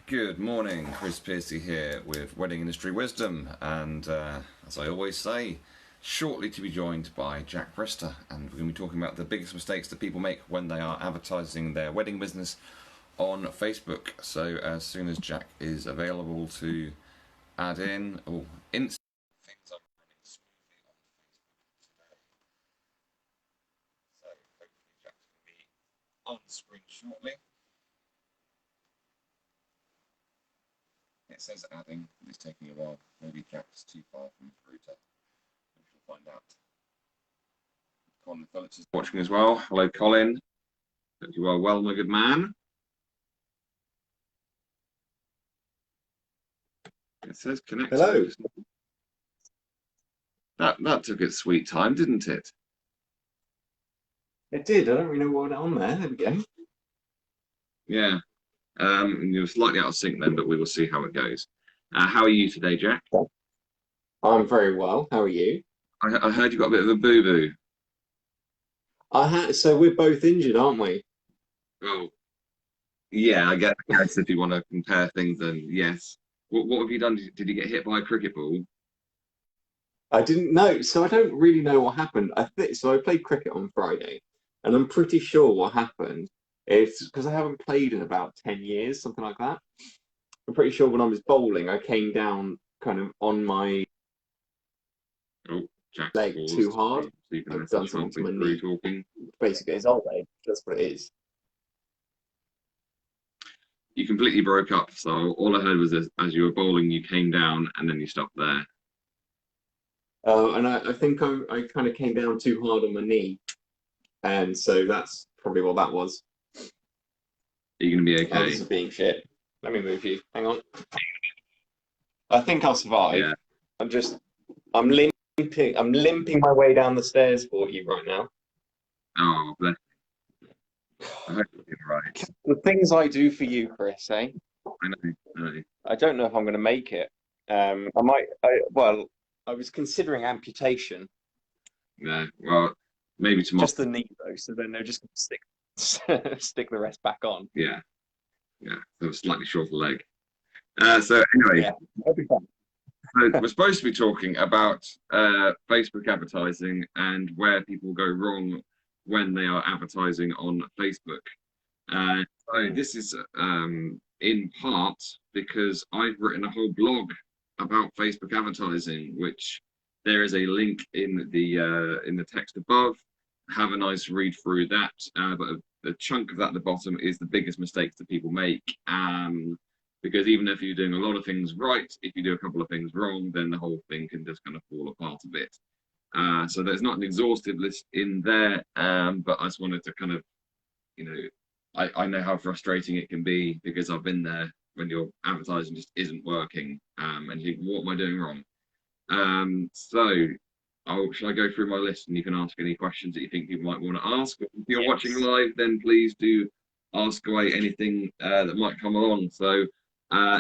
Good morning, Chris Piercy here with Wedding Industry Wisdom, and as I always say, shortly to be joined by Jack Brister, and we're going to be talking about the biggest mistakes that people make when they are advertising their wedding business on Facebook. So as soon as Jack is available to add in, things are running smoothly on Facebook today. So hopefully Jack's going to be on screen shortly. It says adding, but it's taking a while. Maybe Jack's too far from the router. We shall find out. Colin Phillips is watching as well. Hello, Colin. Hope you are well, my good man. It says connect. Hello. That took its sweet time, didn't it? It did. I don't really know what went on there. There we go. Yeah. You were slightly out of sync then, but we will see how it goes. How are you today, Jack? I'm very well. How are you? I heard you got a bit of a boo-boo. So we're both injured, aren't we? Oh, yeah, I guess if you want to compare things, then yes. What have you done? Did you get hit by a cricket ball? I didn't know. So I don't really know what happened. So. I played cricket on Friday, and I'm pretty sure what happened is because I haven't played in about 10 years, something like that. I'm pretty sure when I was bowling, I came down kind of on my leg too hard. I've done something to my knee. Talking. Basically, it's old age. That's what it is. You completely broke up, so all I heard was as you were bowling, you came down and then you stopped there. And I think I kind of came down too hard on my knee, and so that's probably what that was. Are you going to be okay? This is being shit. Let me move you. Hang on. I think I'll survive. Yeah. I'm limping. I'm limping my way down the stairs for you right now. Oh, bless you. I hope you're right. The things I do for you, Chris, eh? I know. I don't know if I'm going to make it. I was considering amputation. Yeah, well, maybe tomorrow. Just the knee, though, so then they're just going to stick the rest back on. Yeah. So a slightly shorter leg. So anyway, yeah, that'll be fun. So we're supposed to be talking about Facebook advertising and where people go wrong when they are advertising on Facebook. So this is in part because I've written a whole blog about Facebook advertising, which there is a link in the text above. Have a nice read through that. But a chunk of that at the bottom is the biggest mistakes that people make. Because even if you're doing a lot of things right, if you do a couple of things wrong, then the whole thing can just kind of fall apart a bit. So there's not an exhaustive list in there, but I just wanted to kind of, I know how frustrating it can be because I've been there when your advertising just isn't working, and you think, what am I doing wrong? Shall I go through my list and you can ask any questions that you think people might want to ask? If you're watching live, then please do ask away anything that might come along. So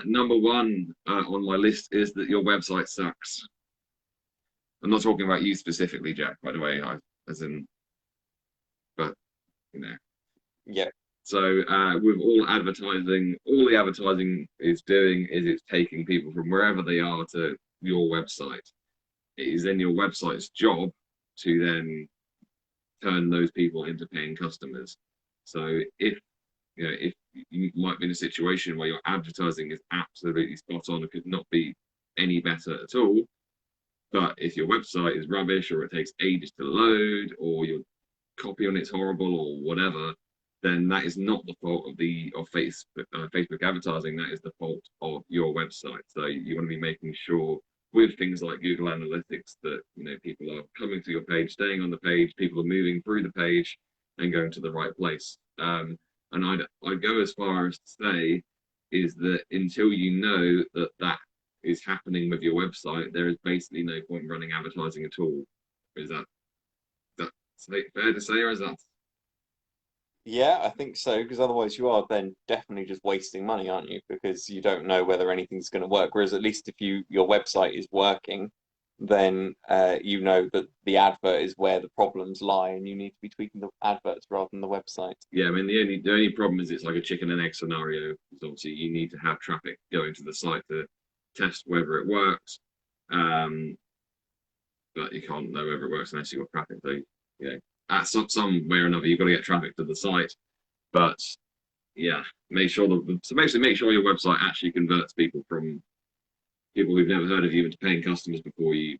number one on my list is that your website sucks. I'm not talking about you specifically, Jack, by the way, Yeah. So with all the advertising is doing is it's taking people from wherever they are to your website. It is then your website's job to then turn those people into paying customers. So if you might be in a situation where your advertising is absolutely spot on, it could not be any better at all. But if your website is rubbish, or it takes ages to load, or your copy on it's horrible, or whatever, then that is not the fault of Facebook advertising. That is the fault of your website. So you want to be making sure with things like Google Analytics that people are coming to your page, staying on the page, people are moving through the page and going to the right place. And I'd go as far as to say is that until you know that is happening with your website, there is basically no point running advertising at all. Is that fair to say, or is that? Yeah, I think so, because otherwise you are then definitely just wasting money, aren't you? Because you don't know whether anything's going to work. Whereas at least if your website is working, then you know that the advert is where the problems lie, and you need to be tweaking the adverts rather than the website. Yeah, I mean the only problem is it's like a chicken and egg scenario. because obviously you need to have traffic going to the site to test whether it works. Um, but you can't know whether it works unless you've got traffic. So, you know, at some way or another, you've got to get traffic to the site. But yeah, basically make sure your website actually converts people from people who've never heard of you into paying customers before you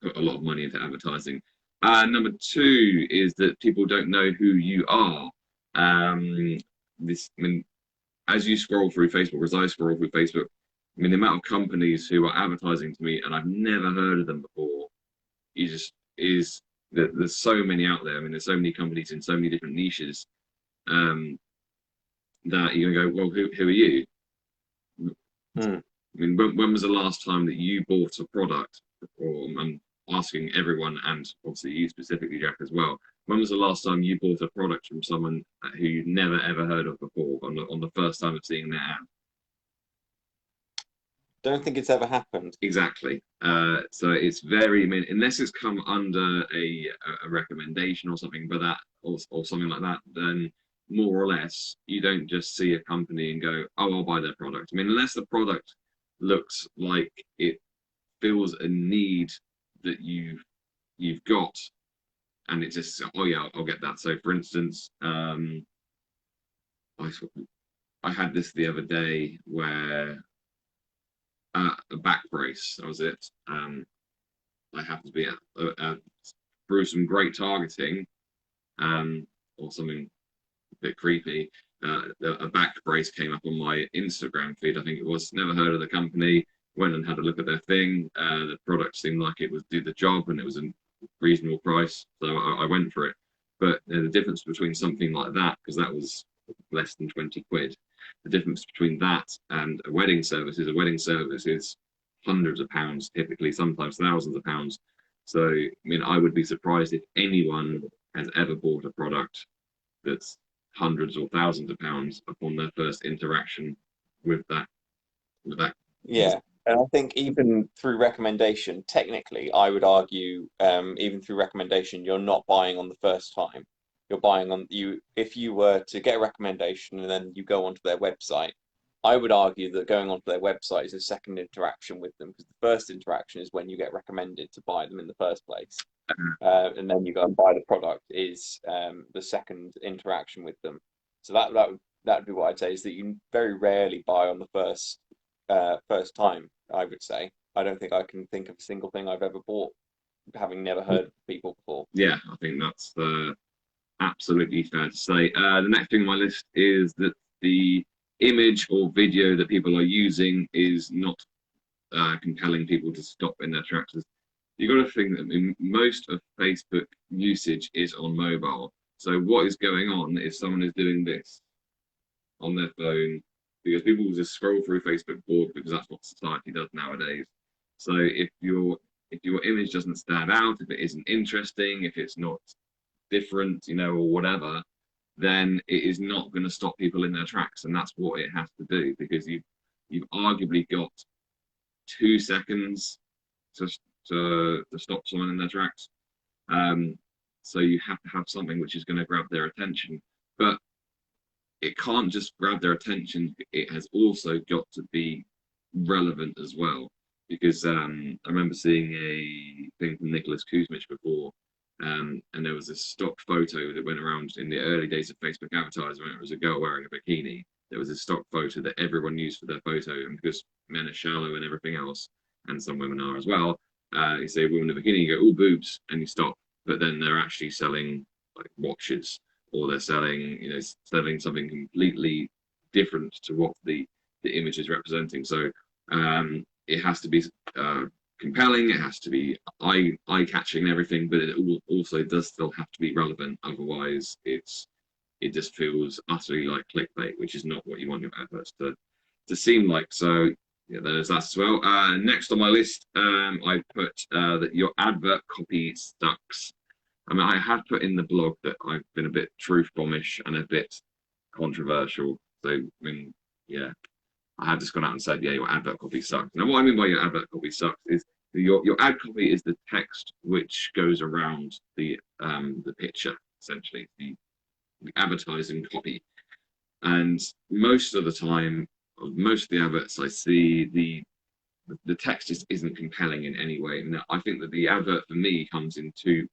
put a lot of money into advertising. Number two is that people don't know who you are. I mean, as you scroll through Facebook, as I scroll through Facebook, I mean, the amount of companies who are advertising to me and I've never heard of them before is that there's so many out there. I mean, there's so many companies in so many different niches um, that you're gonna go, well, who are you? Hmm. I mean, when was the last time that you bought a product? Or I'm asking everyone, and obviously you specifically, Jack, as well. When was the last time you bought a product from someone who you'd never ever heard of before on the first time of seeing their ad? Don't think it's ever happened. Exactly. So it's very, I mean, unless it's come under a recommendation or something, but that or something like that, then more or less you don't just see a company and go, oh, I'll buy their product. I mean, unless the product looks like it fills a need that you've got, and it just, oh yeah, I'll get that. So for instance, I I had this the other day where a back brace. That was it. I happened to be through some great targeting, or something a bit creepy. A back brace came up on my Instagram feed. I think it was. Never heard of the company. Went and had a look at their thing. The product seemed like it was do the job, and it was a reasonable price, so I went for it. But the difference between something like that, because that was less than 20 quid, the difference between that and a wedding service is hundreds of pounds, typically, sometimes thousands of pounds. So, I mean, I would be surprised if anyone has ever bought a product that's hundreds or thousands of pounds upon their first interaction with that. With that, Yeah. And I think even through recommendation, technically, I would argue, even through recommendation, you're not buying on the first time. You're buying on you if you were to get a recommendation and then you go onto their website, I would argue that going onto their website is a second interaction with them because the first interaction is when you get recommended to buy them in the first place. And then you go and buy the product is the second interaction with them. So that would be what I'd say is that you very rarely buy on the first time. I would say I don't think I can think of a single thing I've ever bought having never heard of people before. yeah, I think that's absolutely fair to say. The next thing on my list is that the image or video that people are using is not compelling people to stop in their tracks. You've got to think that most of Facebook usage is on mobile. So what is going on if someone is doing this on their phone? Because people will just scroll through Facebook bored because that's what society does nowadays. So if your image doesn't stand out, if it isn't interesting, if it's not different, you know, or whatever, then it is not going to stop people in their tracks, and that's what it has to do because you've arguably got 2 seconds to to stop someone in their tracks. So you have to have something which is going to grab their attention, but it can't just grab their attention. It has also got to be relevant as well. Because I remember seeing a thing from Nicholas Kuzmich before, and there was a stock photo that went around in the early days of Facebook advertising. It was a girl wearing a bikini. There was a stock photo that everyone used for their photo, and because men are shallow and everything else, and some women are as well, you say women in a bikini, you go, oh, boobs, and you stop. But then they're actually selling like watches, or they're selling, you know, selling something completely different to what the image is representing. So it has to be compelling, it has to be eye catching and everything, but it also does still have to be relevant. Otherwise, it just feels utterly like clickbait, which is not what you want your adverts to seem like. So yeah, there's that as well. Next on my list, I put that your advert copy sucks. I mean, I had put in the blog that I've been a bit truth bombish and a bit controversial. So, I mean, yeah, I had just gone out and said, yeah, your advert copy sucks. Now, what I mean by your advert copy sucks is your ad copy is the text which goes around the picture, essentially, the advertising copy. And most of the time, most of the adverts I see, the text just isn't compelling in any way. And I think that the advert for me comes in two,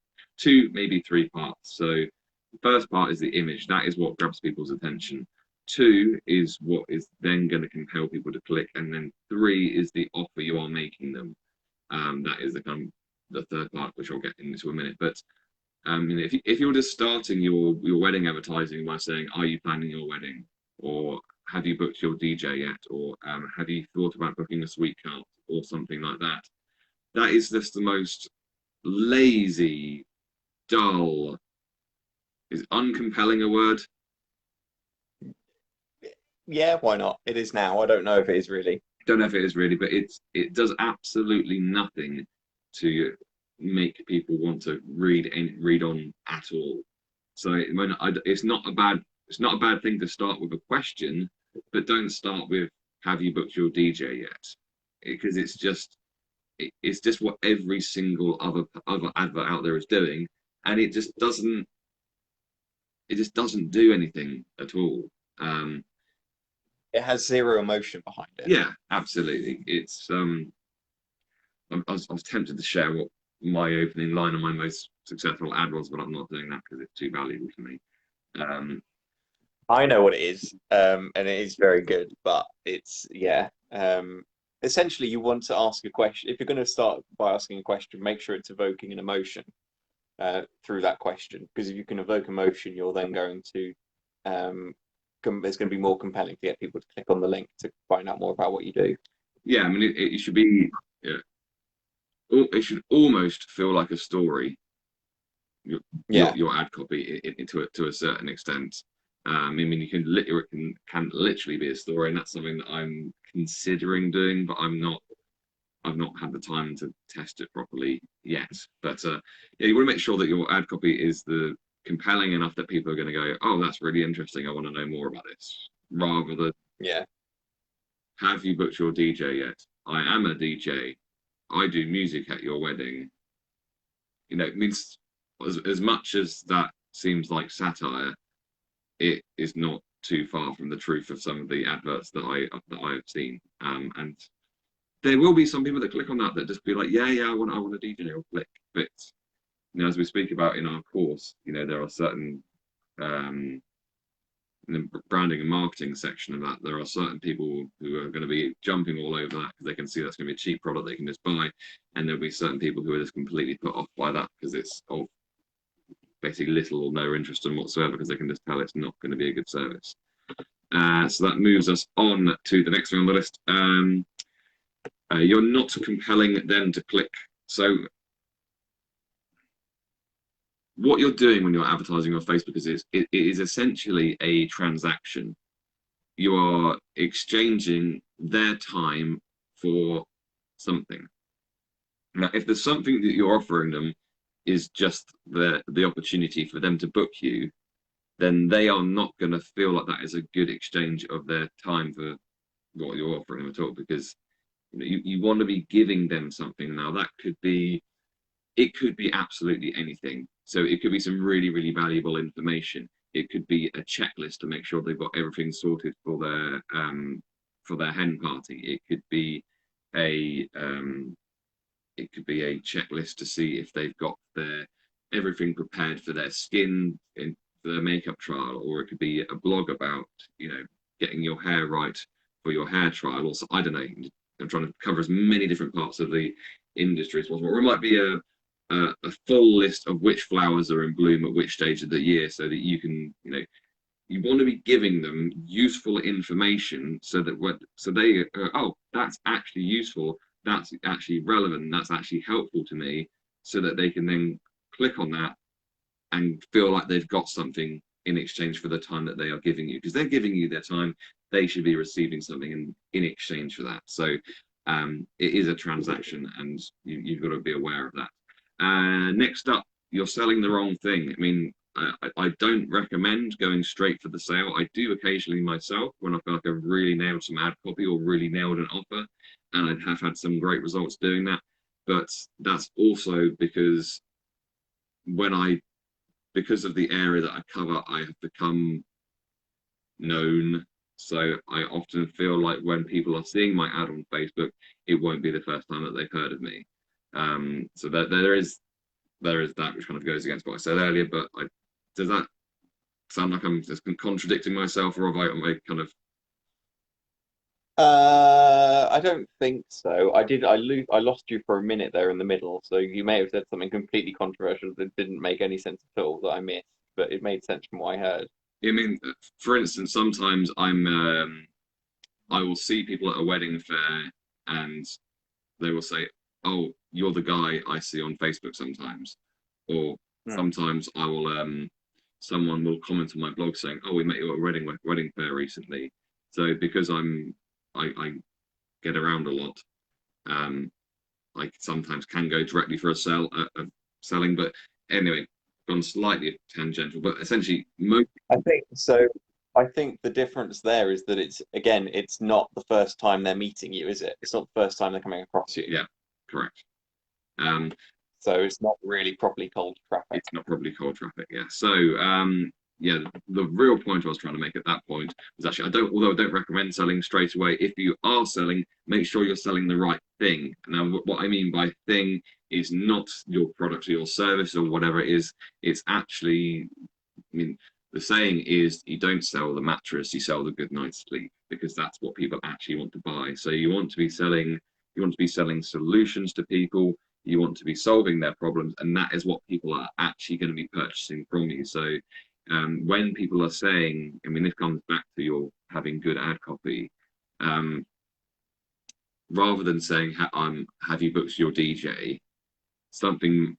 maybe three parts. So the first part is the image. That is what grabs people's attention. Two is what is then going to compel people to click. And then three is the offer you are making them. That is the kind of the third part, which I'll get into in a minute. But if you're just starting your wedding advertising by saying, "Are you planning your wedding?" or "Have you booked your DJ yet?" or "Have you thought about booking a suite card?" or something like that, that is just the most lazy, dull. Is uncompelling a word? Yeah, why not? It is now. I don't know if it is really. Don't know if it is really, but it does absolutely nothing to make people want to read on at all. So it's not a bad thing to start with a question, but don't start with "Have you booked your DJ yet?" Because it's just what every single other advert out there is doing, and it just doesn't do anything at all. Um, It has zero emotion behind it. yeah, absolutely. I was tempted to share what my opening line on my most successful ad was, but I'm not doing that because it's too valuable for me. Um, I know what it is, and it is very good, but it's yeah. Essentially, you want to ask a question. If you're going to start by asking a question, make sure it's evoking an emotion through that question. Because if you can evoke emotion, you're then going to it's going to be more compelling to get people to click on the link to find out more about what you do. yeah, I mean, it should be, yeah, it should almost feel like a story. Yeah, Your ad copy to a certain extent. I mean, it can literally be a story, and that's something that I'm considering doing, but I've not had the time to test it properly yet. But yeah, you want to make sure that your ad copy is the compelling enough that people are going to go, "Oh, that's really interesting. I want to know more about this," rather than yeah, "Have you booked your DJ yet? I am a DJ. I do music at your wedding." It means as much as that seems like satire, it is not too far from the truth of some of the adverts that I have seen. And there will be some people that click on that just be like, "Yeah, yeah, I want a DJ," or click. But as we speak about in our course, there are certain um, in the branding and marketing section of that, there are certain people who are going to be jumping all over that because they can see that's going to be a cheap product they can just buy, and there'll be certain people who are just completely put off by that because it's of basically little or no interest in whatsoever because they can just tell it's not going to be a good service. So that moves us on to the next thing on the list. You're not compelling them to click. So what you're doing when you're advertising on Facebook it is essentially a transaction. You are exchanging their time for something. Now, if there's something that you're offering them is just the opportunity for them to book you, then they are not going to feel like that is a good exchange of their time for what you're offering them at all, because you want to be giving them something. Now that it could be absolutely anything. So it could be some really, really valuable information. It could be a checklist to make sure they've got everything sorted for their hen party. It could be a checklist to see if they've got their everything prepared for their skin for their makeup trial, or it could be a blog about getting your hair right for your hair trial. Also, I don't know. I'm trying to cover as many different parts of the industry as possible, or it might be a full list of which flowers are in bloom at which stage of the year, so that you want to be giving them useful information so that so they go, "Oh, that's actually useful, that's actually relevant, that's actually helpful to me," so that they can then click on that and feel like they've got something in exchange for the time that they are giving you, because they're giving you their time. They should be receiving something in exchange for that. So it is a transaction, and you've got to be aware of that. Next up, you're selling the wrong thing. I mean, I don't recommend going straight for the sale. I do occasionally myself when I feel like I've really nailed some ad copy or really nailed an offer, and I have had some great results doing that. But that's also because because of the area that I cover, I have become known. So I often feel like when people are seeing my ad on Facebook, it won't be the first time that they've heard of me. So that there is that which kind of goes against what I said earlier. But does that sound like I'm just contradicting myself, or am I kind of I don't think so. I lost you for a minute there in the middle, so you may have said something completely controversial that didn't make any sense at all that I missed, but it made sense from what I heard. I mean, for instance, sometimes I will see people at a wedding fair and they will say, "Oh, you're the guy I see on Facebook sometimes," or Hmm. sometimes I will someone will comment on my blog saying, "Oh, we met you at a wedding fair recently." So because I get around a lot, um, I sometimes can go directly for a selling. But anyway, gone slightly tangential, but essentially most. I think so. I think the difference there is that it's not the first time they're meeting you, is it? It's not the first time they're coming across you. Yeah, correct. Um, So it's not really properly cold traffic. it's not probably cold traffic. Yeah. So yeah, the real point I was trying to make at that point was actually although I don't recommend selling straight away. If you are selling, make sure you're selling the right thing. Now, what I mean by thing is not your product or your service or whatever it is. It's actually, I mean, the saying is you don't sell the mattress, you sell the good night's sleep, because that's what people actually want to buy. So you want to be selling solutions to people, you want to be solving their problems, and that is what people are actually going to be purchasing from you. So when people are saying, I mean, this comes back to your having good ad copy, um, rather than saying, have you booked your DJ, something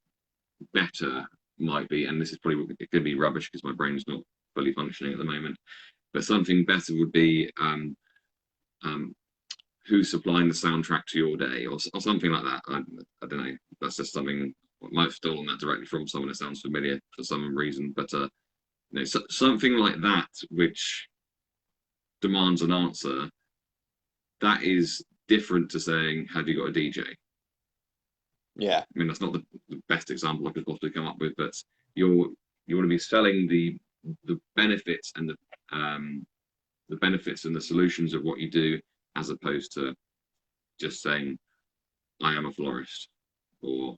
better might be, and this is probably it could be rubbish because my brain's not fully functioning at the moment, but something better would be um, who's supplying the soundtrack to your day, or something like that. I don't know. That's just something I might have stolen that directly from someone that sounds familiar for some reason, but something like that which demands an answer. That is different to saying, "Have you got a DJ?" Yeah. I mean, that's not the best example I could possibly come up with, but you want to be selling the benefits and the benefits and the solutions of what you do, as opposed to just saying, "I am a florist," or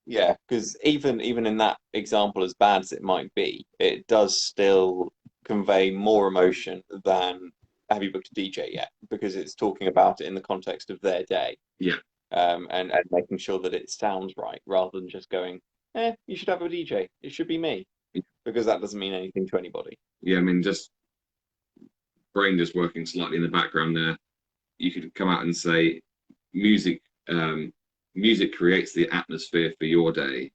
Yeah, because even in that example, as bad as it might be, it does still convey more emotion than have you booked a DJ yet? Because it's talking about it in the context of their day, yeah, and making sure that it sounds right rather than just going, you should have a DJ. It should be me, because that doesn't mean anything to anybody. yeah. I mean, just brain just working slightly in the background there. You could come out and say, music, um, music creates the atmosphere for your day,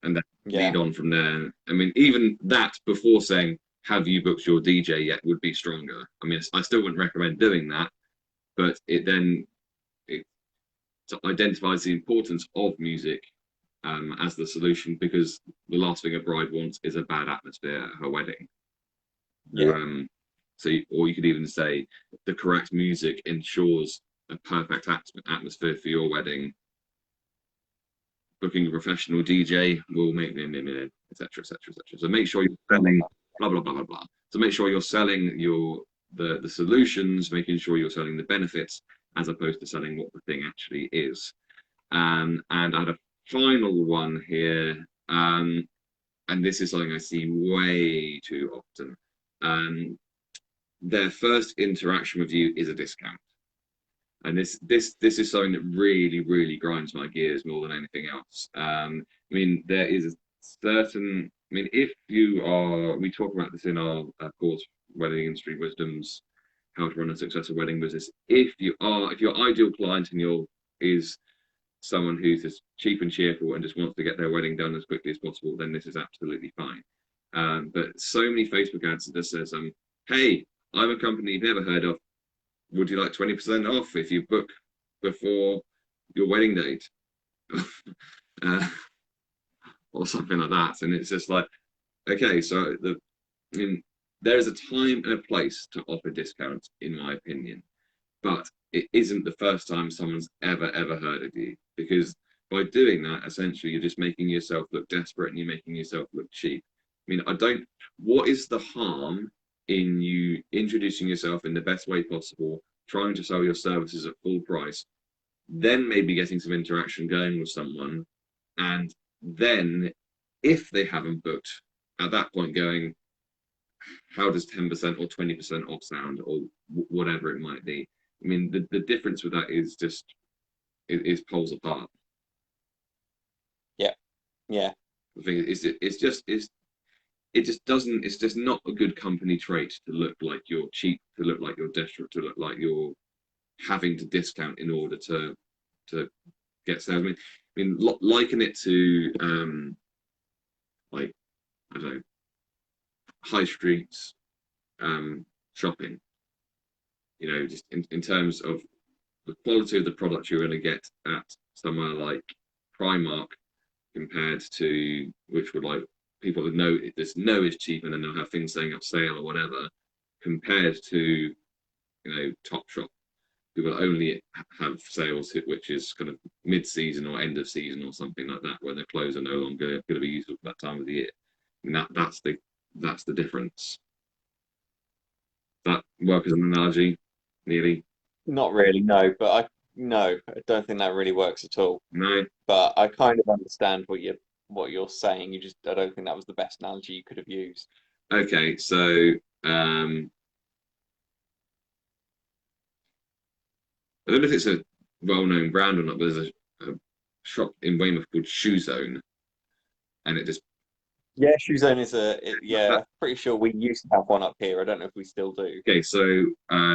and then lead Yeah, on from there. I mean, even that before saying, "Have you booked your DJ yet?" would be stronger. I mean, I still wouldn't recommend doing that, but it identifies the importance of music as the solution, because the last thing a bride wants is a bad atmosphere at her wedding. yeah, So, or you could even say the correct music ensures a perfect atmosphere for your wedding. Booking a professional DJ will make etc. etc. etc. So make sure you're selling blah blah blah blah blah. So make sure you're selling the solutions, making sure you're selling the benefits, as opposed to selling what the thing actually is. And I had a final one here, and this is something I see way too often. Um, their first interaction with you is a discount, and this is something that really grinds my gears more than anything else. I mean, there is a certain. I mean, if you are, we talk about this in our course, Wedding Industry Wisdoms, how to run a successful wedding business. If your ideal client and your is someone who's just cheap and cheerful and just wants to get their wedding done as quickly as possible, then this is absolutely fine. But so many Facebook ads that says, "Hey, I'm a company you've never heard of. Would you like 20% off if you book before your wedding date?" uh, or something like that. And it's just like, okay, so I mean, there is a time and a place to offer discounts, in my opinion, but it isn't the first time someone's ever heard of you, because by doing that, essentially, you're just making yourself look desperate and you're making yourself look cheap. mean, I don't. What is the harm in you introducing yourself in the best way possible, trying to sell your services at full price, then maybe getting some interaction going with someone, and then if they haven't booked, at that point going, how does 10% or 20% off sound, or whatever it might be? I mean, the difference with that is just is poles apart. Yeah, yeah. The thing is, it just doesn't. It's just not a good company trait to look like you're cheap, to look like you're desperate, to look like you're having to discount in order to get sales. Liken it to like I don't know, high streets shopping. You know, just in terms of the quality of the product you're going to get at somewhere like Primark compared to which would like people that know this know is cheap and then they'll have things saying up sale or whatever compared to Topshop who will only have sales which is kind of mid-season or end of season or something like that where their clothes are no longer going to be useful for that time of the year. And that's the difference. That work as an analogy, nearly. Not really, no, but no, I don't think that really works at all. No. But I kind of understand what you're saying. I don't think that was the best analogy you could have used. Okay, so I don't know if it's a well-known brand or not, but there's a shop in Weymouth called Shoe Zone, and it just Yeah, Shoe Zone is yeah, that, I'm pretty sure we used to have one up here. I don't know if we still do. okay. So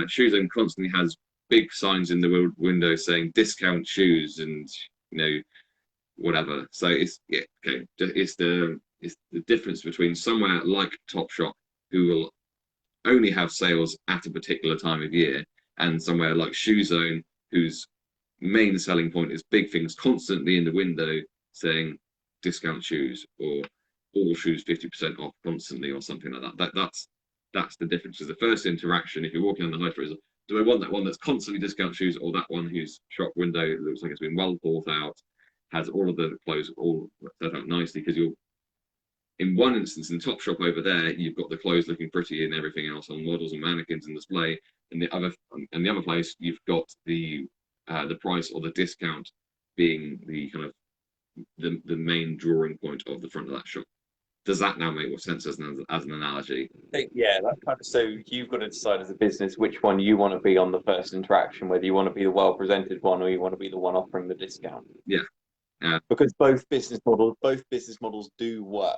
Shoe Zone constantly has big signs in the window saying discount shoes and whatever. So it's yeah, okay. It's the difference between somewhere like Topshop who will only have sales at a particular time of year, and somewhere like Shoe Zone whose main selling point is big things constantly in the window saying discount shoes or all shoes 50% off constantly or something like that. That's the difference. Because the first interaction, if you're walking on the high street, is do I want that one that's constantly discount shoes or that one whose shop window looks like it's been well thought out, has all of the clothes all set out nicely? Because you're in one instance in Topshop over there, you've got the clothes looking pretty and everything else on models and mannequins and display. And the other place, you've got the price or the discount being the kind of the main drawing point of the front of that shop. Does that now make more sense as an analogy? Yeah, that kind of so you've got to decide as a business which one you want to be on the first interaction, whether you want to be the well-presented one or you want to be the one offering the discount. Yeah. Because both business models do work.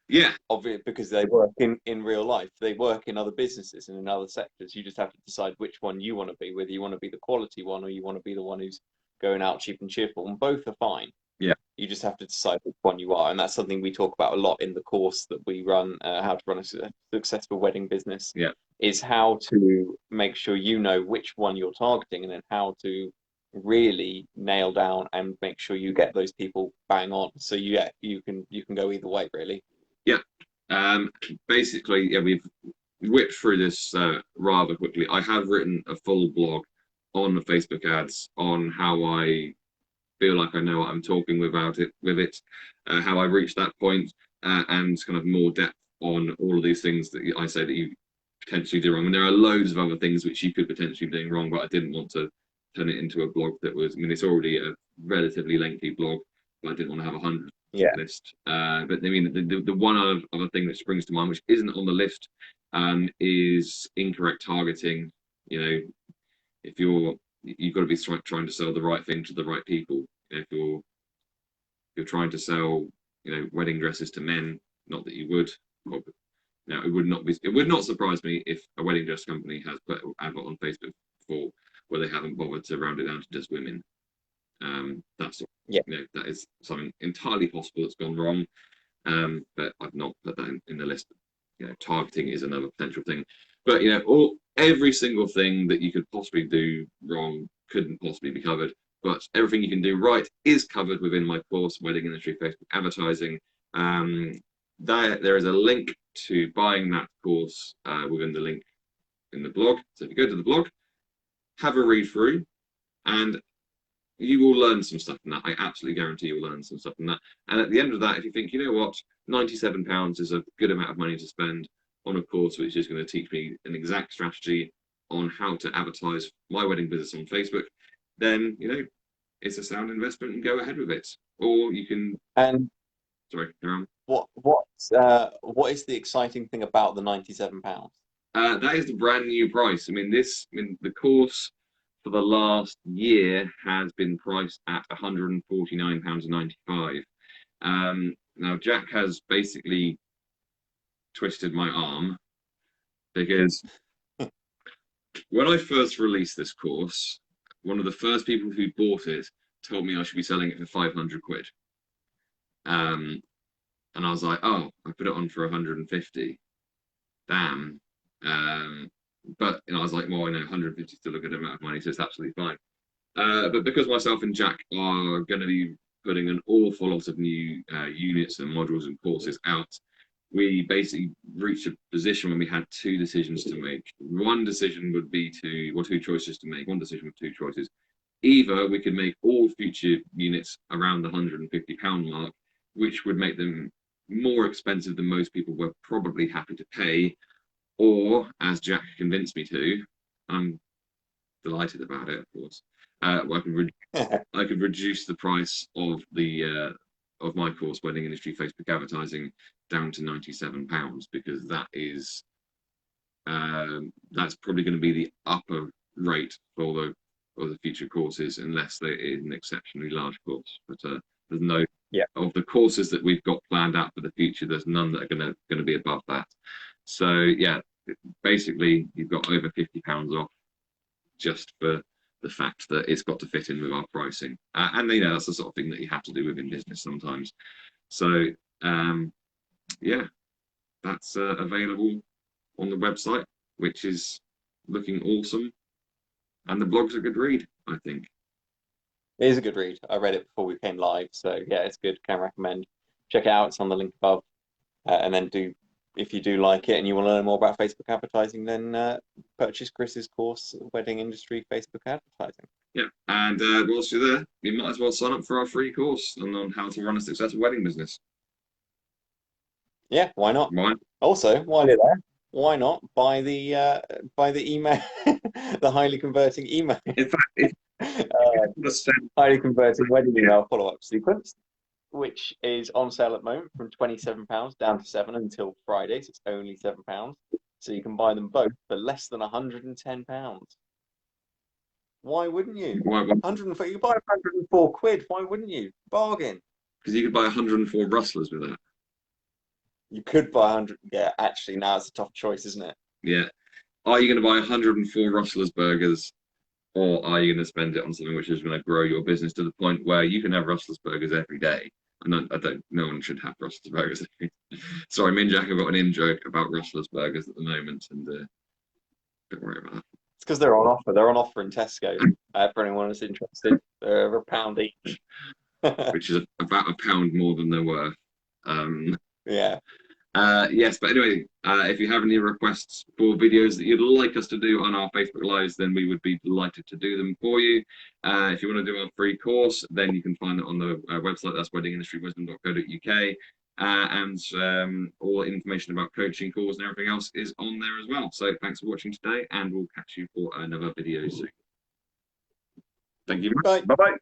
Yeah. Obviously, because they work in real life. They work in other businesses and in other sectors. You just have to decide which one you want to be, whether you want to be the quality one or you want to be the one who's going out cheap and cheerful. And both are fine. Yeah. You just have to decide which one you are. And that's something we talk about a lot in the course that we run, how to run a successful wedding business. Yeah. Is how to make sure you know which one you're targeting and then how to really nail down and make sure you get those people bang on. So you can go either way, really. Yeah. Basically, yeah, we've whipped through this rather quickly. I have written a full blog on the Facebook ads on how I feel like I know what I'm talking with it, how I reached that point, and kind of more depth on all of these things that I say that you potentially do wrong. And there are loads of other things which you could potentially be doing wrong, but I didn't want to turn it into a blog that was. I mean, it's already a relatively lengthy blog, but I didn't want to have 100 list. But I mean, the one other thing that springs to mind, which isn't on the list, is incorrect targeting. You know, if you've got to be trying to sell the right thing to the right people. If you're trying to sell, wedding dresses to men, not that you would. Now, it would not surprise me if a wedding dress company has put an advert on Facebook before where they haven't bothered to round it down to just women. That's that is something entirely possible that's gone wrong, but I've not put that in the list. Targeting is another potential thing, but every single thing that you could possibly do wrong couldn't possibly be covered, but everything you can do right is covered within my course, Wedding Industry Facebook Advertising. There is a link to buying that course within the link in the blog. So if you go to the blog, have a read through, and you will learn some stuff from that. I absolutely guarantee you'll learn some stuff from that. And at the end of that, if you think, you know what, £97 is a good amount of money to spend on a course which is going to teach me an exact strategy on how to advertise my wedding business on Facebook, then it's a sound investment and go ahead with it. Or you can, And sorry, carry on. what is the exciting thing about the £97? That is the brand new price. The course for the last year has been priced at £149.95. Now, Jack has basically twisted my arm because when I first released this course, one of the first people who bought it told me I should be selling it for 500 quid. And I was like, oh, I put it on for 150. Damn. But I was like, well, I know 150 is still a good amount of money, so it's absolutely fine. But because myself and Jack are going to be putting an awful lot of new units and modules and courses out, we basically reached a position when we had two decisions to make. One decision would be two choices to make. One decision with two choices. Either we could make all future units around the £150 mark, which would make them more expensive than most people were probably happy to pay, or, as Jack convinced me to, I'm delighted about it, of course. I could reduce the price of the of my course, Wedding Industry Facebook Advertising, down to £97 because that's probably going to be the upper rate for the future courses, unless there is an exceptionally large course. But there's no of the courses that we've got planned out for the future. There's none that are going to be above that. So yeah, basically you've got over £50 off just for the fact that it's got to fit in with our pricing. And that's the sort of thing that you have to do within business sometimes. So yeah, that's available on the website, which is looking awesome. And the blog's a good read, I think. It is a good read. I read it before we came live, so yeah, it's good. Can recommend. Check it out. It's on the link above. And then if you do like it and you want to learn more about Facebook advertising, then purchase Chris's course, Wedding Industry Facebook Advertising. Yeah, and whilst you're there, you might as well sign up for our free course on how to run a successful wedding business. Yeah, why not? Why? Also, while you're there, why not buy the email, the highly converting email? In fact, if highly converting wedding email follow-up sequence, which is on sale at the moment from £27 down to £7 until Friday, so it's only £7. So you can buy them both for less than £110. Why wouldn't you? 104, you buy 104 quid. Why wouldn't you? Bargain. Because you could buy 104 rustlers with that. You could buy 100. Yeah, actually, now it's a tough choice, isn't it? Yeah. Are you going to buy 104 rustlers burgers, or are you going to spend it on something which is going to grow your business to the point where you can have rustlers burgers every day? And no one should have rustlers burgers. Sorry, me and Jack have got an in-joke about rustlers burgers at the moment, and don't worry about that. It's because they're on offer. They're on offer in Tesco for anyone who's interested. They're £1 each. Which is about £1 more than they're worth. Yeah. Yes, but anyway, if you have any requests for videos that you'd like us to do on our Facebook Lives, then we would be delighted to do them for you. If you want to do our free course, then you can find it on the website. That's weddingindustrywisdom.co.uk. And all information about coaching calls and everything else is on there as well. So thanks for watching today, and we'll catch you for another video soon. Thank you. Bye. Bye-bye.